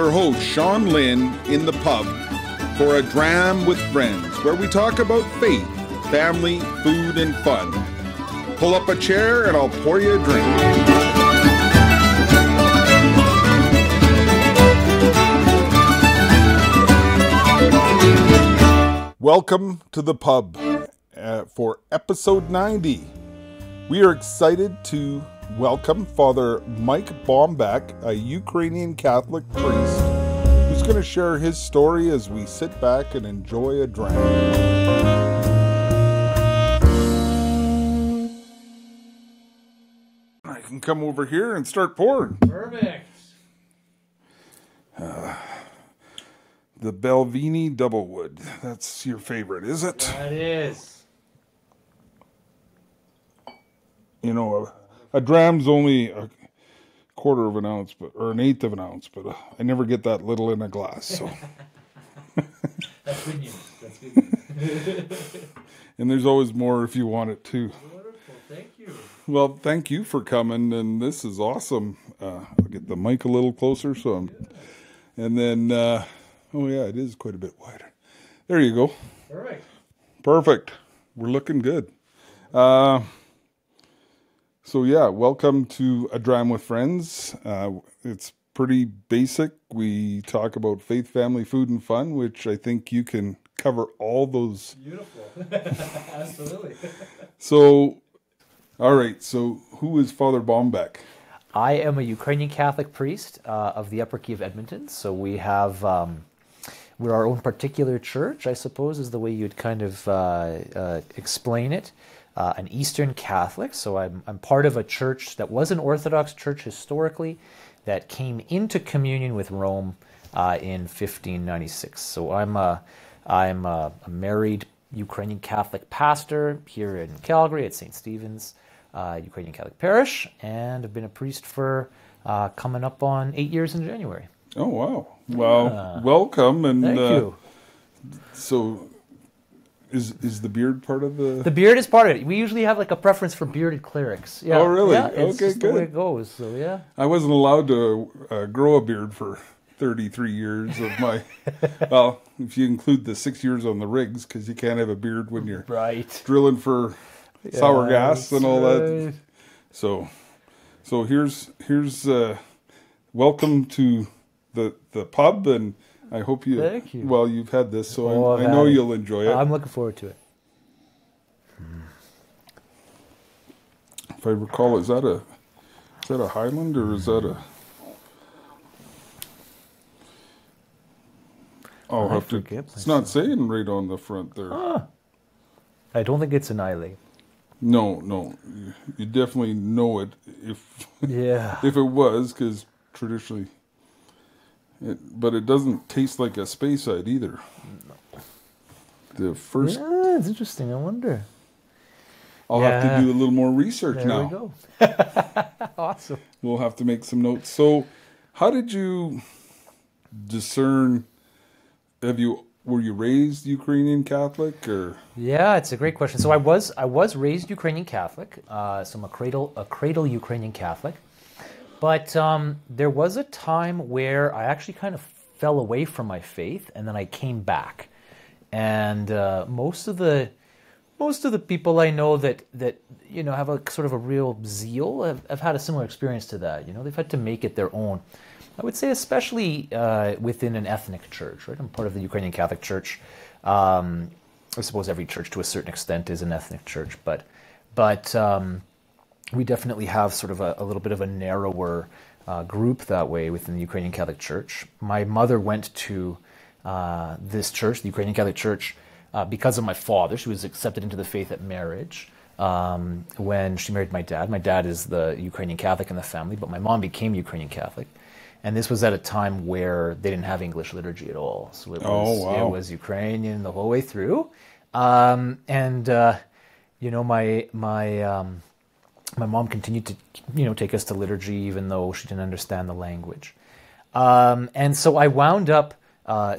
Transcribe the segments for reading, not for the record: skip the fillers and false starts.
your host, Sean Lynn, in the pub for a Dram with Friends, where we talk about faith, family, food, and fun. Pull up a chair and I'll pour you a drink. Welcome to the pub for episode 90. We are excited to welcome Father Mike Bombak, a Ukrainian Catholic priest, who's going to share his story as we sit back and enjoy a dram. I can come over here and start pouring. Perfect. The Belvini Doublewood. That's your favorite, is it? That is. You know, a dram's only a quarter of an ounce, or an eighth of an ounce, but I never get that little in a glass. So. That's good news. That's good news. And there's always more if you want it too. Wonderful. Thank you. Well, thank you for coming, and this is awesome. I'll get the mic a little closer, and then, oh yeah, it is quite a bit wider. There you go. Perfect. We're looking good. So yeah, welcome to A Dram with Friends. It's pretty basic. We talk about faith, family, food, and fun, which I think you can cover all those. Beautiful. Absolutely. So, all right. So who is Father Bombak? I am a Ukrainian Catholic priest of the Upper Key of Edmonton. So we have, we're our own particular church, I suppose, is the way you'd kind of explain it. An Eastern Catholic, so I'm part of a church that was an Orthodox church historically that came into communion with Rome in 1596. So I'm a married Ukrainian Catholic pastor here in Calgary at St. Stephen's Ukrainian Catholic Parish, and I've been a priest for coming up on 8 years in January. Oh wow! Well, welcome, and thank you. So. Is the beard part of the... The beard is part of it. We usually have like a preference for bearded clerics. Yeah. Oh, really? Yeah, it's okay, just good. the way it goes, so yeah. I wasn't allowed to grow a beard for 33 years of my... Well, if you include the 6 years on the rigs, because you can't have a beard when you're drilling for sour gas and all that. So here's welcome to the pub, and I hope you. Thank you. Well, you've had this, so I know you'll enjoy it. I'm looking forward to it. If I recall, is that a Highland or is that a? I'll have to. It's not saying right on the front there. I don't think it's an Islay. No, you definitely know it if if it was, because traditionally. But it doesn't taste like a Speyside either. No. The first. Yeah, it's interesting. I wonder. I'll have to do a little more research now. There we go. Awesome. We'll have to make some notes. So, how did you discern? Were you raised Ukrainian Catholic or? Yeah, it's a great question. So I was raised Ukrainian Catholic. So I'm a cradle Ukrainian Catholic. But there was a time where I actually kind of fell away from my faith, and then I came back. And most of the people I know that have a sort of a real zeal have had a similar experience to that. They've had to make it their own. I would say especially within an ethnic church, right? I'm part of the Ukrainian Catholic Church. I suppose every church to a certain extent is an ethnic church, but we definitely have sort of a little bit of a narrower group that way within the Ukrainian Catholic Church. My mother went to this church, the Ukrainian Catholic Church, because of my father. She was accepted into the faith at marriage when she married my dad. My dad is the Ukrainian Catholic in the family, but my mom became Ukrainian Catholic. And this was at a time where they didn't have English liturgy at all. So it was Ukrainian the whole way through. My mom continued to, take us to liturgy even though she didn't understand the language. And so I wound up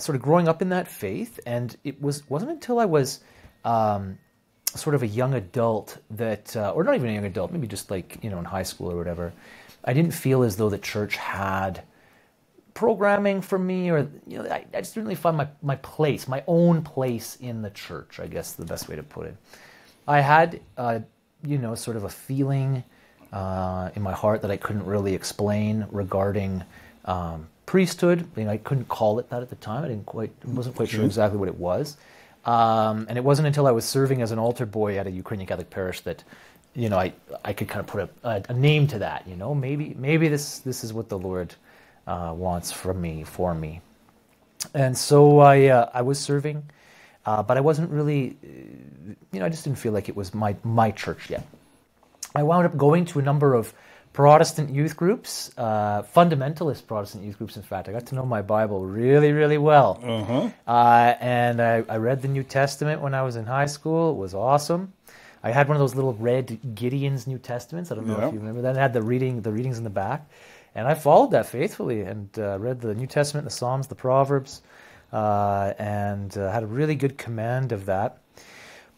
sort of growing up in that faith, and it wasn't until I was sort of a young adult that, or not even a young adult, maybe just like, in high school or whatever, I didn't feel as though the church had programming for me, or I just didn't really find my place, my own place in the church, I guess the best way to put it. I had sort of a feeling in my heart that I couldn't really explain regarding priesthood. I couldn't call it that at the time. Wasn't quite sure exactly what it was. And it wasn't until I was serving as an altar boy at a Ukrainian Catholic parish that I could kind of put a name to that. Maybe this is what the Lord wants from me, for me. And so I was serving, but I wasn't really, I just didn't feel like it was my church yet. I wound up going to a number of Protestant youth groups, fundamentalist Protestant youth groups, in fact. I got to know my Bible really, really well. And I read the New Testament when I was in high school. It was awesome. I had one of those little red Gideon's New Testaments. I don't know if you remember that. It had the readings in the back. And I followed that faithfully and read the New Testament, the Psalms, the Proverbs, and had a really good command of that.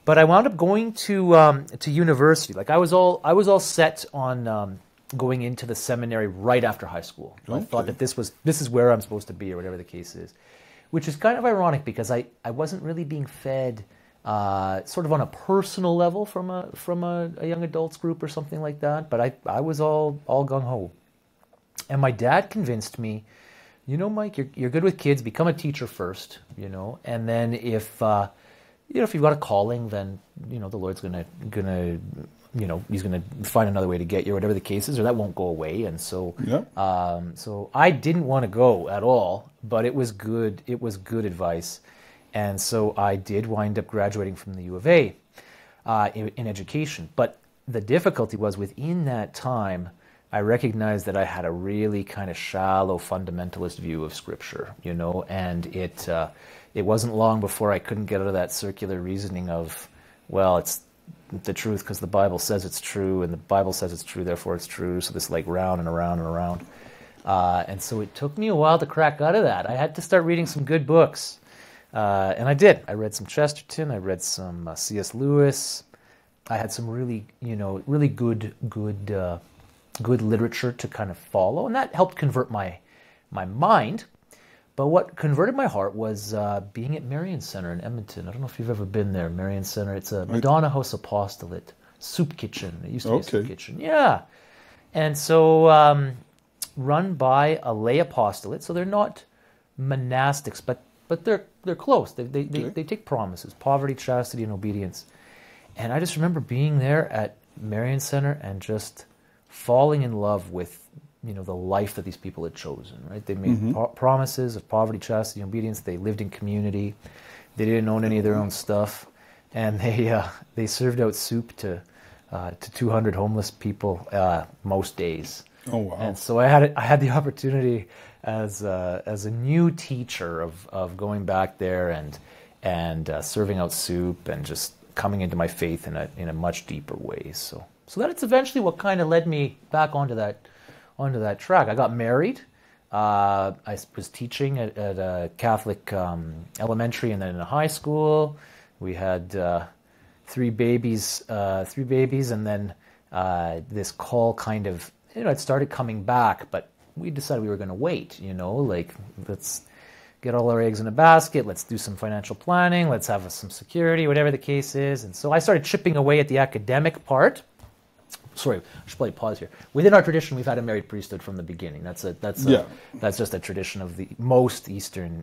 But I wound up going to university. Like I was all set on going into the seminary right after high school. I thought that this is where I'm supposed to be, or whatever the case is, which is kind of ironic because I wasn't really being fed sort of on a personal level from a young adults group or something like that. But I was all gung ho, and my dad convinced me, Mike, you're good with kids. Become a teacher first, and then if you've got a calling, then the Lord's gonna he's gonna find another way to get you, or whatever the case is, or that won't go away. And so, so I didn't want to go at all, but it was good. It was good advice, and so I did wind up graduating from the U of A in education. But the difficulty was within that time, I recognized that I had a really kind of shallow fundamentalist view of Scripture, and it wasn't long before I couldn't get out of that circular reasoning of, well, it's the truth because the Bible says it's true, and the Bible says it's true, therefore it's true. So this round and around and around. And so it took me a while to crack out of that. I had to start reading some good books. And I did. I read some Chesterton. I read some C.S. Lewis. I had some really good literature to kind of follow, and that helped convert my mind. But what converted my heart was being at Marian Center in Edmonton. I don't know if you've ever been there, Marian Center. It's a Madonna House Apostolate soup kitchen. It used to be a soup kitchen. Yeah. And so run by a lay apostolate, so they're not monastics, but they're close. They take promises, poverty, chastity, and obedience. And I just remember being there at Marian Center and just falling in love with the life that these people had chosen, right? They made promises of poverty, chastity, and obedience. They lived in community. They didn't own any of their own stuff, and they served out soup to 200 homeless people most days. Oh wow! And so I had the opportunity as a new teacher of going back there and serving out soup and just coming into my faith in a much deeper way. So that's eventually what kind of led me back onto that track. I got married. I was teaching at a Catholic elementary and then in a high school. We had three babies, and then this call kind of, it started coming back, but we decided we were going to wait, let's get all our eggs in a basket, let's do some financial planning, let's have some security, whatever the case is. And so I started chipping away at the academic part. Sorry, I should probably pause here. Within our tradition, we've had a married priesthood from the beginning. That's just a tradition of the most Eastern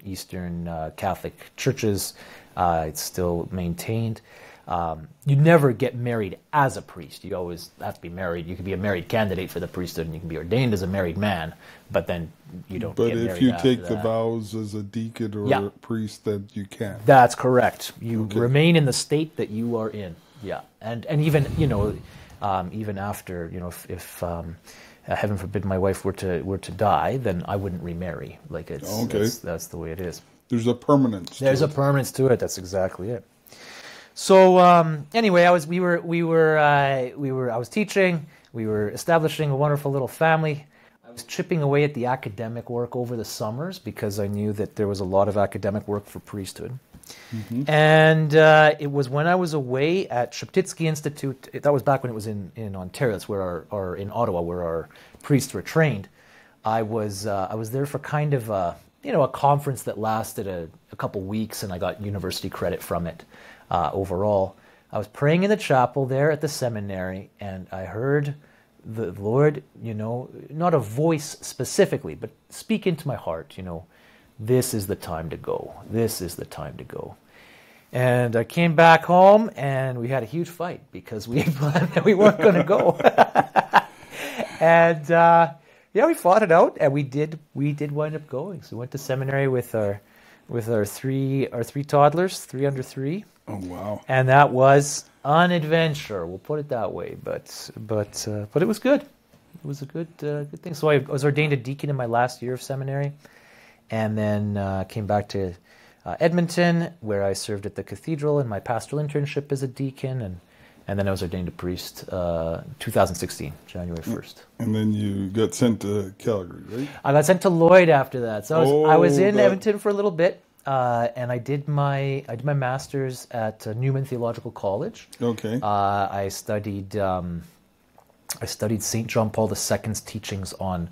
Catholic churches. It's still maintained. You never get married as a priest. You always have to be married. You can be a married candidate for the priesthood, and you can be ordained as a married man, but then you don't get married. But if you take the vows as a deacon or a priest, then you can. That's correct. You remain in the state that you are in. Yeah, and even even after, if heaven forbid my wife were to die, then I wouldn't remarry. Like that's the way it is. There's a permanence. There's a permanence to it. That's exactly it. So anyway, I was teaching. We were establishing a wonderful little family. I was chipping away at the academic work over the summers because I knew that there was a lot of academic work for priesthood. Mm-hmm. And it was when I was away at Sheptytsky Institute. That was back when it was in Ontario. That's where in Ottawa, where our priests were trained. I was there for kind of a conference that lasted a couple weeks, and I got university credit from it overall. I was praying in the chapel there at the seminary, and I heard the Lord, not a voice specifically, but speak into my heart, this is the time to go. This is the time to go. And I came back home, and we had a huge fight because we had planned that we weren't going to go. And we fought it out, and we did wind up going. So we went to seminary with our three toddlers, 3 under 3. Oh wow! And that was an adventure. We'll put it that way. But it was good. It was a good thing. So I was ordained a deacon in my last year of seminary, and then came back to Edmonton, where I served at the cathedral in my pastoral internship as a deacon, and then I was ordained a priest 2016, January 1st. And then you got sent to Calgary, right? I got sent to Lloyd after that. So I was in Edmonton for a little bit, and I did my master's at Newman Theological College. Okay. I studied St. John Paul II's teachings on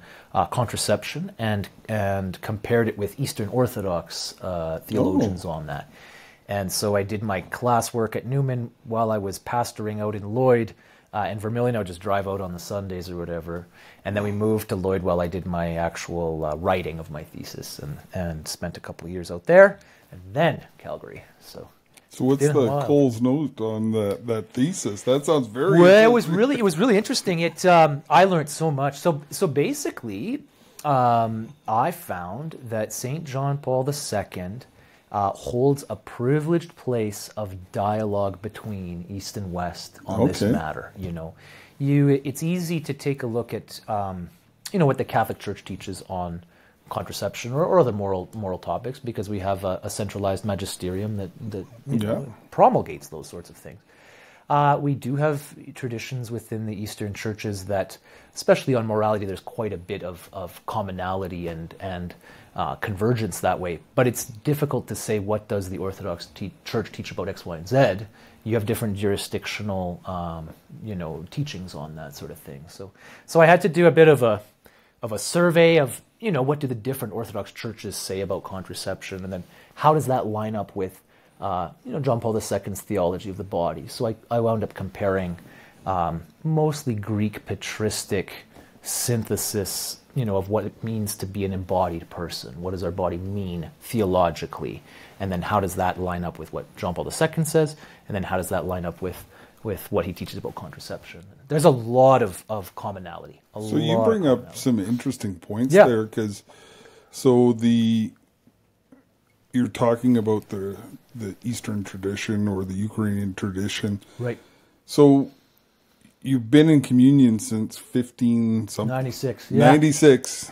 contraception and compared it with Eastern Orthodox theologians on that. And so I did my classwork at Newman while I was pastoring out in Lloyd. In Vermilion, I would just drive out on the Sundays or whatever. And then we moved to Lloyd while I did my actual writing of my thesis and spent a couple of years out there. And then Calgary. So what's the Cole's note on that thesis? That sounds very well. It was really interesting. I learned so much. So basically, I found that St. John Paul II holds a privileged place of dialogue between East and West on this matter. It's easy to take a look at what the Catholic Church teaches on contraception or other moral topics, because we have a centralized magisterium that promulgates those sorts of things. We do have traditions within the Eastern churches that, especially on morality, there's quite a bit of commonality and convergence that way. But it's difficult to say, what does the Orthodox Church teach about X, Y, and Z? You have different jurisdictional, teachings on that sort of thing. So I had to do a bit of a survey of, what do the different Orthodox churches say about contraception, and then how does that line up with John Paul II's theology of the body. So I wound up comparing mostly Greek patristic synthesis, of what it means to be an embodied person. What does our body mean theologically? And then how does that line up with what John Paul II says? And then how does that line up with what he teaches about contraception? There's a lot of commonality. So you bring up some interesting points there, because you're talking about the Eastern tradition or the Ukrainian tradition. Right. So you've been in communion since 96. Yeah. 96.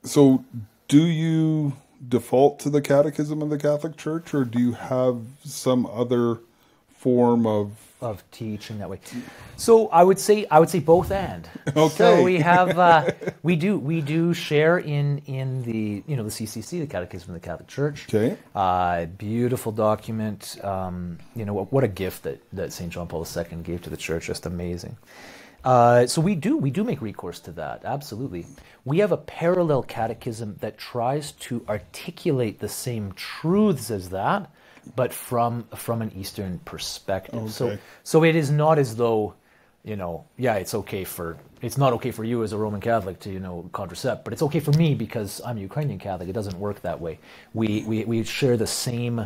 So do you default to the Catechism of the Catholic Church, or do you have some other form of teaching that way? So I would say both and. Okay. So we have we do share in the the CCC, the Catechism of the Catholic Church. Okay. Beautiful document. What a gift that St. John Paul II gave to the Church. Just amazing. So we do make recourse to that. Absolutely. We have a parallel catechism that tries to articulate the same truths as that, but from an Eastern perspective. Okay. So it is not as though, it's not okay for you as a Roman Catholic to, contracept, but it's okay for me because I'm a Ukrainian Catholic. It doesn't work that way. We share the same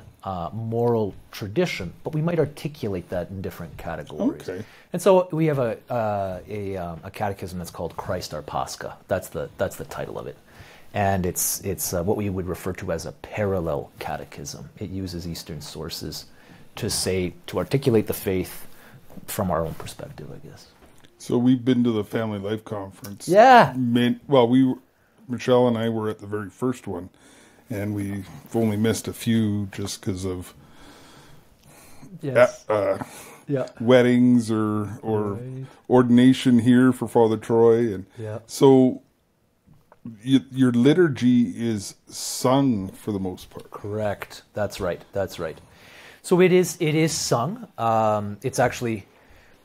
moral tradition, but we might articulate that in different categories. Okay. And so we have a catechism that's called Christ Our Pascha. That's the title of it. And it's what we would refer to as a parallel catechism. It uses Eastern sources to articulate the faith from our own perspective, I guess. So we've been to the Family Life Conference. Yeah. Michelle and I were at the very first one, and we've only missed a few just because of weddings or right. ordination here for Father Troy, and so. Your liturgy is sung for the most part. Correct. That's right. So it is sung. It's actually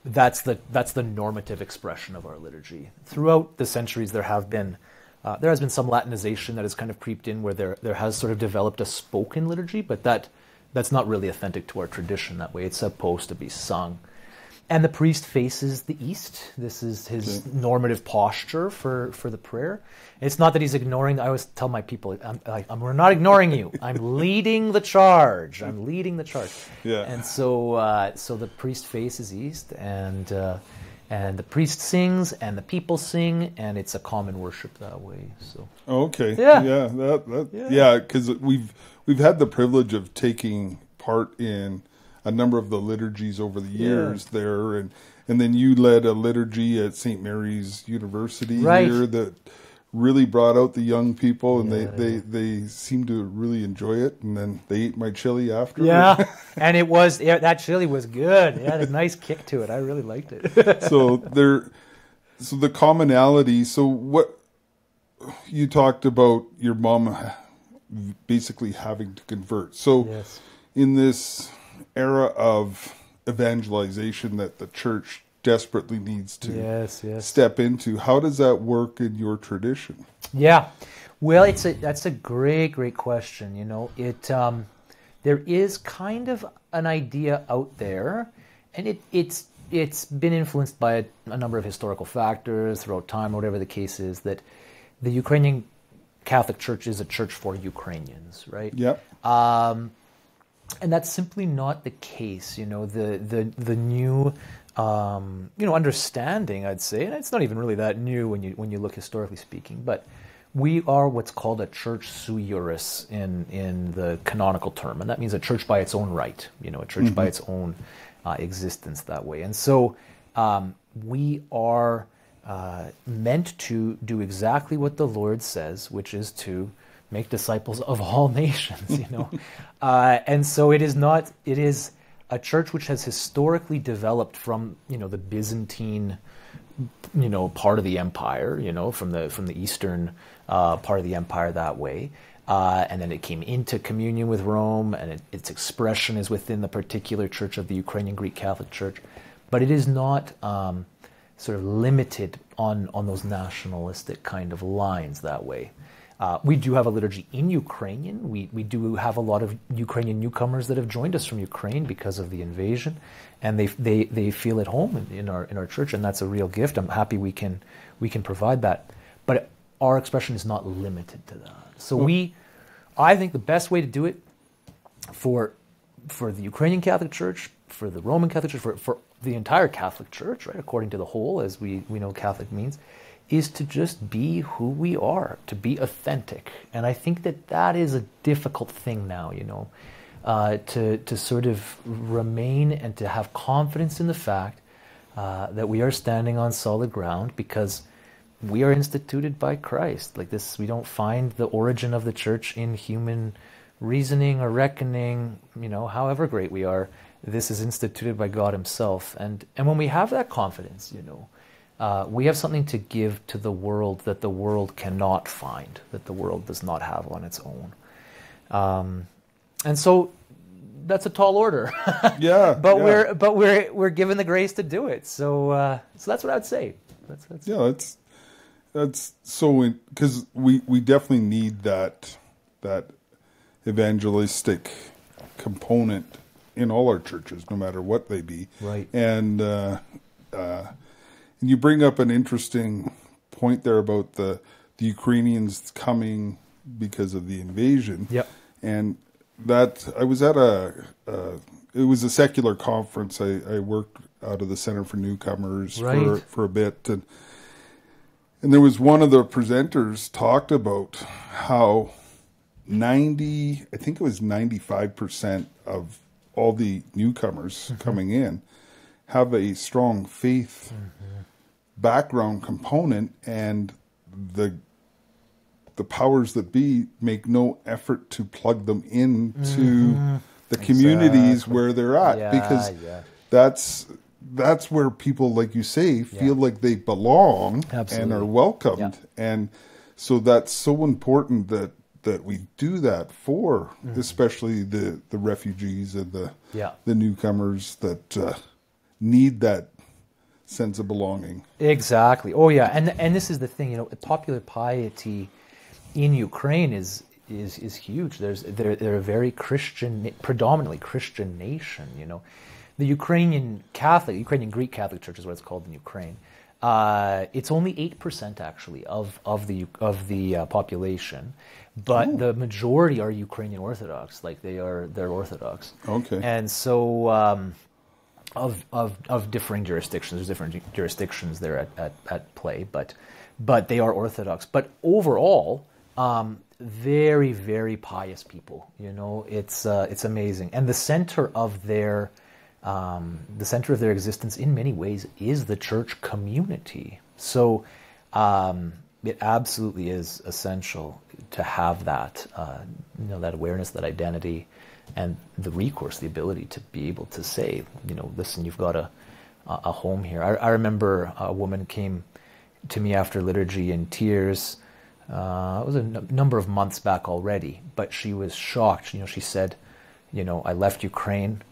that's the normative expression of our liturgy. Throughout the centuries, there has been some Latinization that has kind of creeped in, where there has sort of developed a spoken liturgy, but that's not really authentic to our tradition that way. It's supposed to be sung. And the priest faces the east. This is his normative posture for the prayer. It's not that he's ignoring. I always tell my people, we're not ignoring you. I'm leading the charge. I'm leading the charge. Yeah. And so the priest faces east, and the priest sings, and the people sing, and it's a common worship that way. So. Okay. Yeah. Because we've had the privilege of taking part in a number of the liturgies over the years there, and then you led a liturgy at St. Mary's University here that really brought out the young people, and they seemed to really enjoy it, and then they ate my chili after. Yeah, and that chili was good. It had a nice kick to it. I really liked it. So the commonality. So what you talked about, your mom basically having to convert. So in this era of evangelization that the church desperately needs to step into, how does that work in your tradition? Yeah, well, that's a great question. There is kind of an idea out there, and it's been influenced by a number of historical factors throughout time, whatever the case is, that the Ukrainian Catholic Church is a church for Ukrainians, right? Yep. And that's simply not the case. The new understanding, I'd say, and it's not even really that new when you look historically speaking, but we are what's called a church sui juris in the canonical term, and that means a church by its own right, a church by its own existence that way. And so we are meant to do exactly what the Lord says, which is to make disciples of all nations, and so it is a church which has historically developed from, the Byzantine, part of the empire, from the eastern part of the empire that way, and then it came into communion with Rome, and its expression is within the particular church of the Ukrainian Greek Catholic Church, but it is not sort of limited on those nationalistic kind of lines that way. We do have a liturgy in Ukrainian. We do have a lot of Ukrainian newcomers that have joined us from Ukraine because of the invasion, and they feel at home in our church, and that's a real gift. I'm happy we can provide that, but our expression is not limited to that. So I think the best way to do it for the Ukrainian Catholic Church, for the Roman Catholic Church, for the entire Catholic Church, right, according to the whole, as we know Catholic means, is to just be who we are, to be authentic. And I think that is a difficult thing now, to sort of remain and to have confidence in the fact that we are standing on solid ground because we are instituted by Christ. Like this, we don't find the origin of the church in human reasoning or reckoning, however great we are. This is instituted by God himself. And when we have that confidence, we have something to give to the world that the world cannot find, that the world does not have on its own. And so that's a tall order. Yeah. But we're given the grace to do it. So that's what I'd say. That's so, because we definitely need that evangelistic component in all our churches, no matter what they be. Right. And you bring up an interesting point there about the Ukrainians coming because of the invasion. Yep. And that I was at it was a secular conference. I worked out of the Center for Newcomers for a bit, and there was one of the presenters talked about how 95% of all the newcomers coming in have a strong faith background component, and the powers that be make no effort to plug them into the communities where they're at, because that's where people, like you say, feel like they belong and are welcomed. And so that's so important that we do that for especially the refugees and the newcomers that need that sense of belonging. Exactly. Oh yeah, and this is the thing, popular piety in Ukraine is huge. They're a very Christian, predominantly Christian nation. The Ukrainian Greek Catholic Church is what it's called in Ukraine. It's only 8% actually of the population, but the majority are Ukrainian Orthodox. Like they're Orthodox. Okay. And so of differing jurisdictions, there's different jurisdictions there at play, but they are Orthodox. But overall, very, very pious people. It's amazing, and the center of their existence in many ways is the church community. So it absolutely is essential to have that, that awareness, that identity, and the recourse, the ability to be able to say, listen, you've got a home here. I remember a woman came to me after liturgy in tears. It was a number of months back already, but she was shocked. She said, I left Ukraine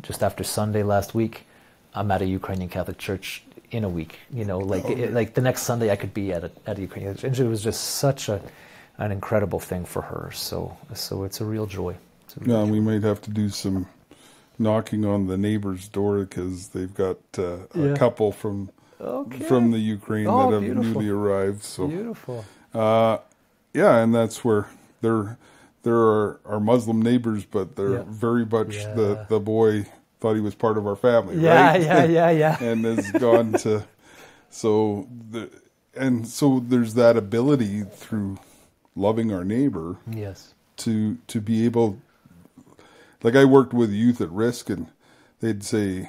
just after Sunday last week. I'm at a Ukrainian Catholic Church in a week. Like the next Sunday I could be at a Ukrainian Church. And it was just such an incredible thing for her. So it's a real joy. We might have to do some knocking on the neighbor's door because they've got a couple from the Ukraine that have newly arrived. So beautiful. And that's where there are Muslim neighbors, but they're very much the boy thought he was part of our family, right? Yeah. And has gone to so there's that ability through loving our neighbor, to be able. Like I worked with youth at risk, and they'd say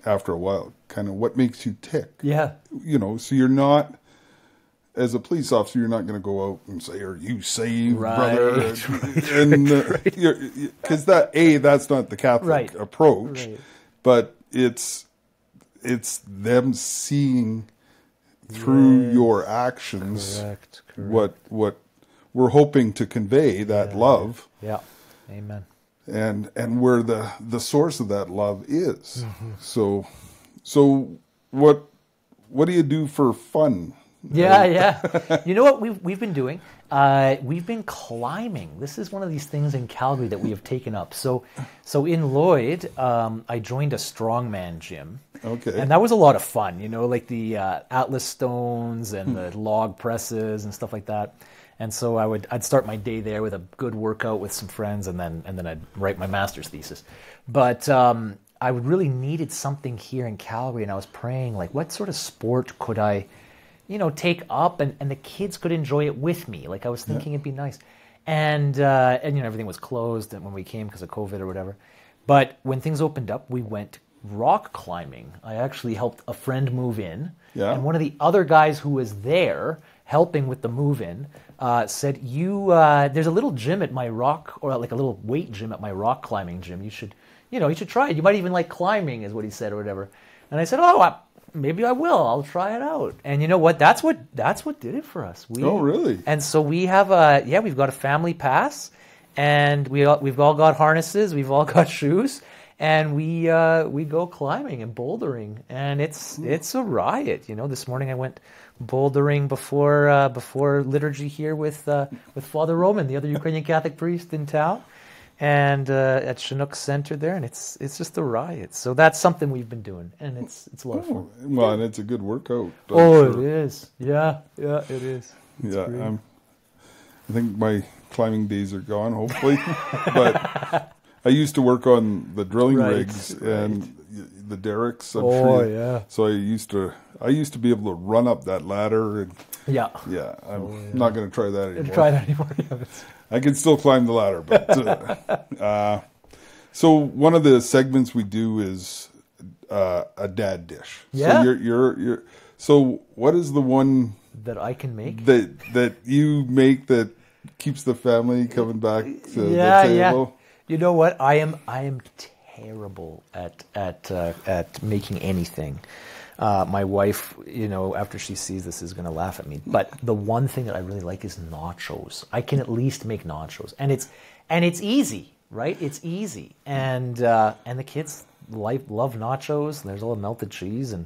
after a while, kind of, what makes you tick? Yeah. So you're not, as a police officer, you're not going to go out and say, "Are you saved, brother?" Because that's not the Catholic approach, but it's them seeing through your actions what we're hoping to convey, that love. Yeah. Amen. And where the source of that love is. Mm-hmm. So what do you do for fun? Yeah. You know what we've been doing? We've been climbing. This is one of these things in Calgary that we have taken up. So in Lloyd, I joined a strongman gym. Okay. And that was a lot of fun, like the Atlas stones and the log presses and stuff like that. And so I'd start my day there with a good workout with some friends, and then I'd write my master's thesis. But I really needed something here in Calgary, and I was praying, like, what sort of sport could I, take up, and the kids could enjoy it with me. Like I was thinking it'd be nice, and everything was closed when we came because of COVID or whatever. But when things opened up, we went rock climbing. I actually helped a friend move in, and one of the other guys who was there helping with the move-in said, there's a little gym at my rock, or like a little weight gym at my rock climbing gym. You should try it. You might even like climbing, is what he said, or whatever. And I said, maybe I will. I'll try it out. And you know what? That's what did it for us. Really? And so we have we've got a family pass, and we've all got harnesses. We've all got shoes. And we go climbing and bouldering, and it's a riot. This morning I went bouldering before liturgy here with Father Roman, the other Ukrainian Catholic priest in town, and at Chinook Center there, and it's just a riot. So that's something we've been doing, and it's a lot of fun. Well, and it's a good workout. It is. Yeah, it is. I think my climbing days are gone, hopefully, but. I used to work on the drilling rigs and the derricks. I'm sure. So I used to be able to run up that ladder. And I'm not going to try that anymore. I can still climb the ladder, but so one of the segments we do is a dad dish. Yeah. So you're so what is the one that I can make that you make that keeps the family coming back to the table? You know what? I am terrible at making anything. My wife, after she sees this, is going to laugh at me. But the one thing that I really like is nachos. I can at least make nachos, and it's easy, right? It's easy, and the kids love nachos. And there's all the melted cheese, and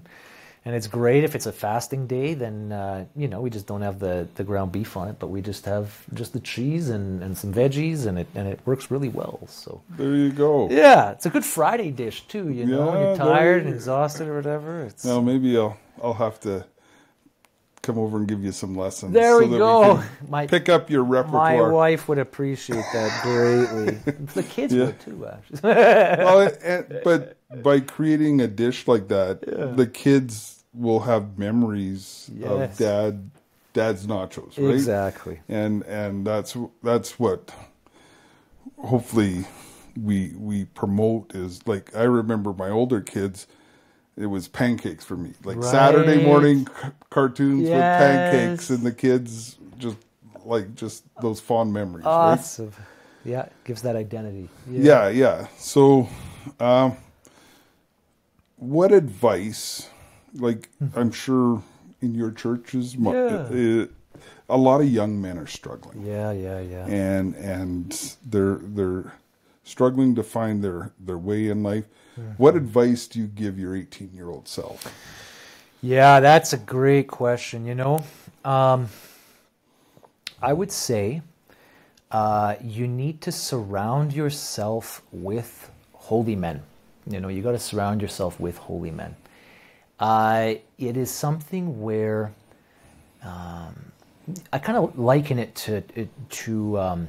And it's great if it's a fasting day, then, we just don't have the ground beef on it, but we just have just the cheese and some veggies, and it works really well. So there you go. Yeah, it's a good Friday dish too, when you're tired and exhausted or whatever. Now maybe I'll have to come over and give you some lessons. There we go. Pick up your repertoire. My wife would appreciate that greatly. The kids would too, actually. But by creating a dish like that, the kids will have memories of dad's nachos, right? Exactly. And that's what hopefully we promote is, like, I remember my older kids, it was pancakes for me. Like Saturday morning cartoons with pancakes, and the kids just those fond memories. Awesome. Right? Yeah, gives that identity. Yeah. So what advice, like, I'm sure in your churches, a lot of young men are struggling. Yeah. And they're struggling to find their way in life. What advice do you give your 18-year-old self? Yeah, that's a great question. I would say you need to surround yourself with holy men. You got to surround yourself with holy men. It is something where I kind of liken it to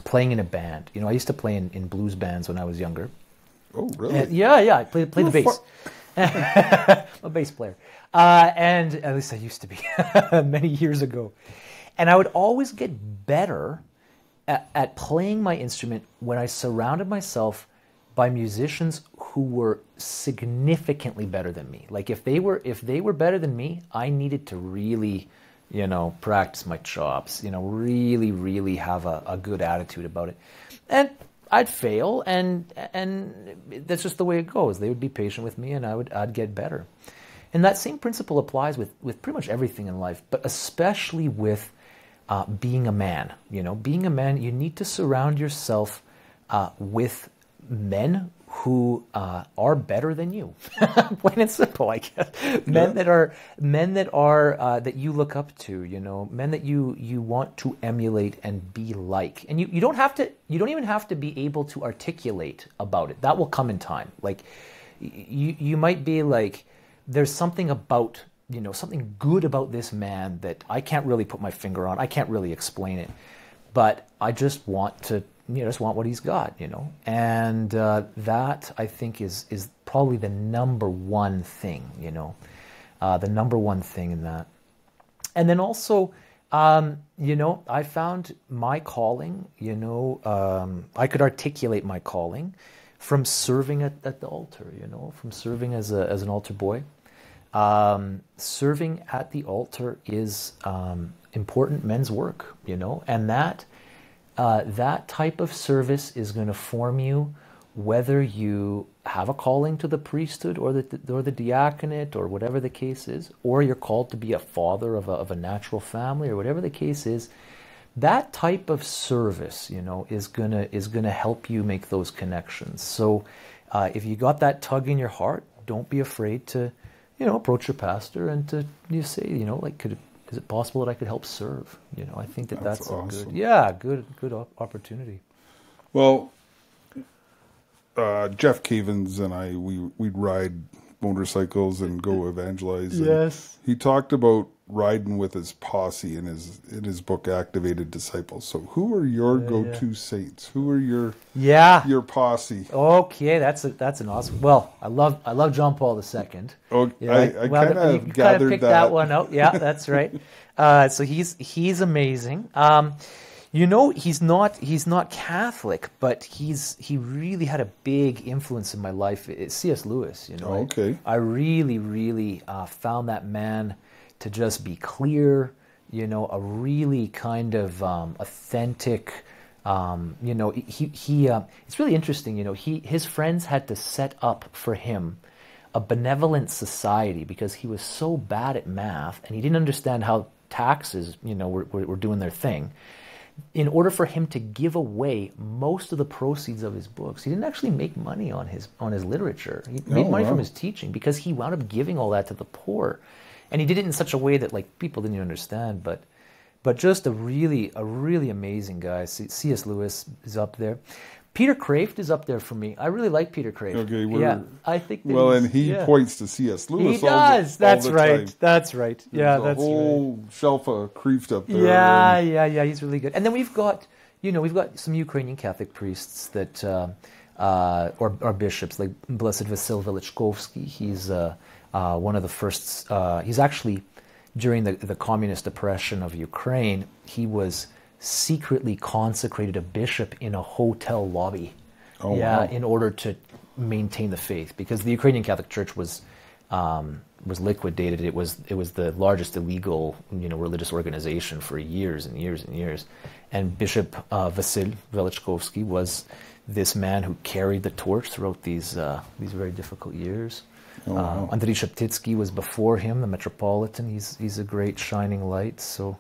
playing in a band. I used to play in blues bands when I was younger. Oh, really? I played the bass. I'm a bass player. And at least I used to be many years ago. And I would always get better at playing my instrument when I surrounded myself by musicians who were significantly better than me. Like if they were better than me, I needed to really, practice my chops, really, really have a good attitude about it. And I'd fail, and that's just the way it goes. They would be patient with me, and I'd get better. And that same principle applies with pretty much everything in life, but especially with being a man. Being a man, you need to surround yourself with men who are better than you, plain and simple. I guess men that are that you look up to. Men that you want to emulate and be like. And you don't even have to be able to articulate about it. That will come in time. Like you might be like, there's something about something good about this man that I can't really put my finger on. I can't really explain it, but I just want to. Just want what he's got, and that I think is probably the number one thing, the number one thing in that. And then also, I found my calling, I could articulate my calling from serving at the altar, from serving as an altar boy. Serving at the altar is important men's work, and that type of service is going to form you, whether you have a calling to the priesthood or the diaconate or whatever the case is, or you're called to be a father of a natural family or whatever the case is. That type of service, is gonna help you make those connections. So, if you got that tug in your heart, don't be afraid to, approach your pastor and to say, is it possible that I could help serve? I think that's awesome. a good opportunity. Well, Jeff Cavins and I, we'd ride motorcycles and go evangelize. Yes. He talked about riding with his posse in his book Activated Disciples. So who are your go-to saints? Who are your posse? Okay, that's an awesome. Well, I love John Paul II. Oh, I kind of gathered picked that one out. Yeah, that's right. So he's amazing. He's not Catholic, but he really had a big influence in my life. It's C.S. Lewis. Okay. I really found that man to just be clear, a really kind of authentic, it's really interesting, his friends had to set up for him a benevolent society because he was so bad at math and he didn't understand how taxes, were doing their thing, in order for him to give away most of the proceeds of his books, he didn't actually make money on his literature. He made money from his teaching, because he wound up giving all that to the poor, and he did it in such a way that like people didn't even understand. But just a really amazing guy. C.S. Lewis is up there. Peter Kraft is up there for me. I really like Peter Kraft. Okay, yeah, I think. Well, and he points to C.S. Lewis. He does. That's right. Time. That's right. Yeah, There's that's right. a whole shelf of Kraft up there. Yeah. He's really good. And then we've got some Ukrainian Catholic priests that, or bishops, like Blessed Vasil Velichkovsky. He's one of the first. He's actually, during the communist oppression of Ukraine, he was secretly consecrated a bishop in a hotel lobby. Oh, wow. In order to maintain the faith, because the Ukrainian Catholic Church was liquidated. It was the largest illegal religious organization for years and years and years. And Bishop Vasil Velichkovsky was this man who carried the torch throughout these very difficult years. Oh, wow. Andriy Sheptitsky was before him, the Metropolitan. He's a great shining light. So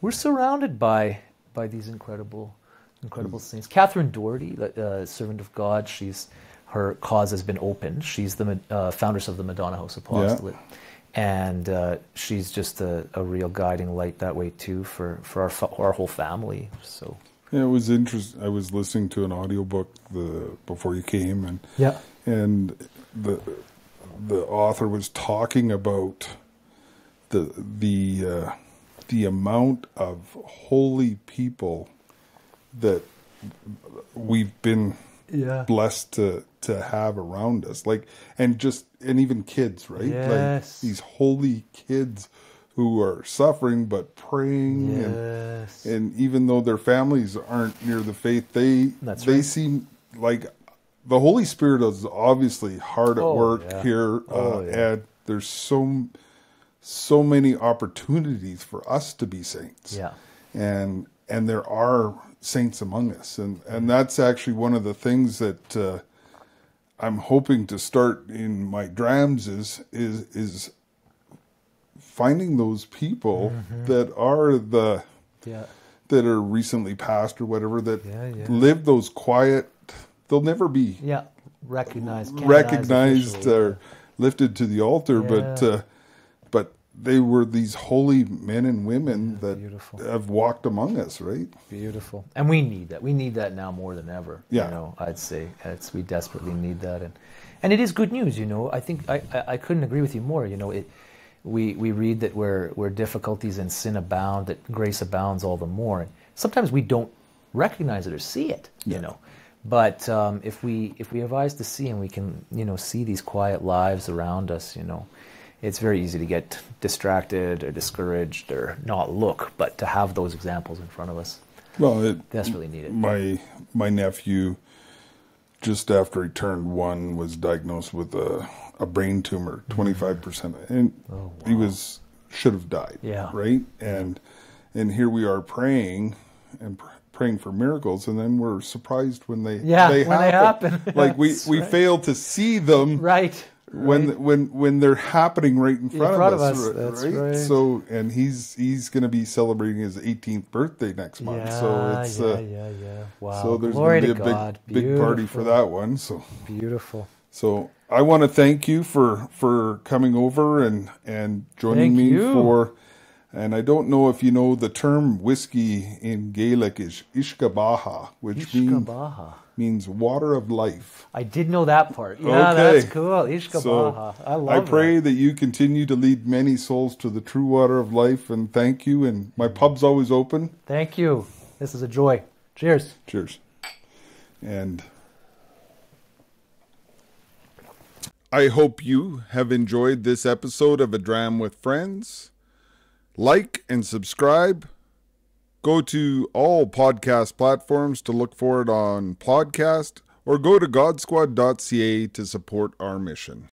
we're surrounded by these incredible saints. Catherine Doherty, servant of God, her cause has been opened. She's the foundress of the Madonna House Apostolate. Yeah. And she's just a real guiding light that way too for our whole family. So yeah, it was interesting. I was listening to an audiobook before you came, and the author was talking about the amount of holy people that we've been blessed to have around us, and even kids, right? Yes. Like these holy kids who are suffering but praying, and even though their families aren't near the faith, they seem like the Holy Spirit is obviously hard at work here, and there's so many opportunities for us to be saints. Yeah. And there are saints among us. And that's actually one of the things that I'm hoping to start in my drams is finding those people that are that are recently passed or whatever, that live those quiet, they'll never be recognized or lifted to the altar, but they were these holy men and women that have walked among us, right? Beautiful. And we need that. We need that now more than ever. Yeah. I'd say we desperately need that. And it is good news, I think I couldn't agree with you more. We read that where difficulties and sin abound, that grace abounds all the more. And sometimes we don't recognize it or see it, But if we have eyes to see, and we can, see these quiet lives around us, it's very easy to get distracted or discouraged or not look, but to have those examples in front of us, desperately needed. My nephew, just after he turned 1, was diagnosed with a brain tumor, 25%, and he should have died. Yeah. Right, and here we are praying for miracles, and then we're surprised when they happen. Like we fail to see them. Right. When they're happening right in front of us. That's right. So, and he's going to be celebrating his 18th birthday next month. So it's wow. So there's going to be a big party for that one. So beautiful. So I want to thank you for coming over and joining me for. And I don't know if you know the term whiskey in Gaelic is Ishkabaha, which means water of life. I did know that part. Yeah, that's cool. Ishkabaha. So I love I pray that you continue to lead many souls to the true water of life, and thank you. And my pub's always open. Thank you. This is a joy. Cheers. Cheers. And I hope you have enjoyed this episode of A Dram with Friends. Like and subscribe. Go to all podcast platforms to look for it on podcast, or go to godsquad.ca to support our mission.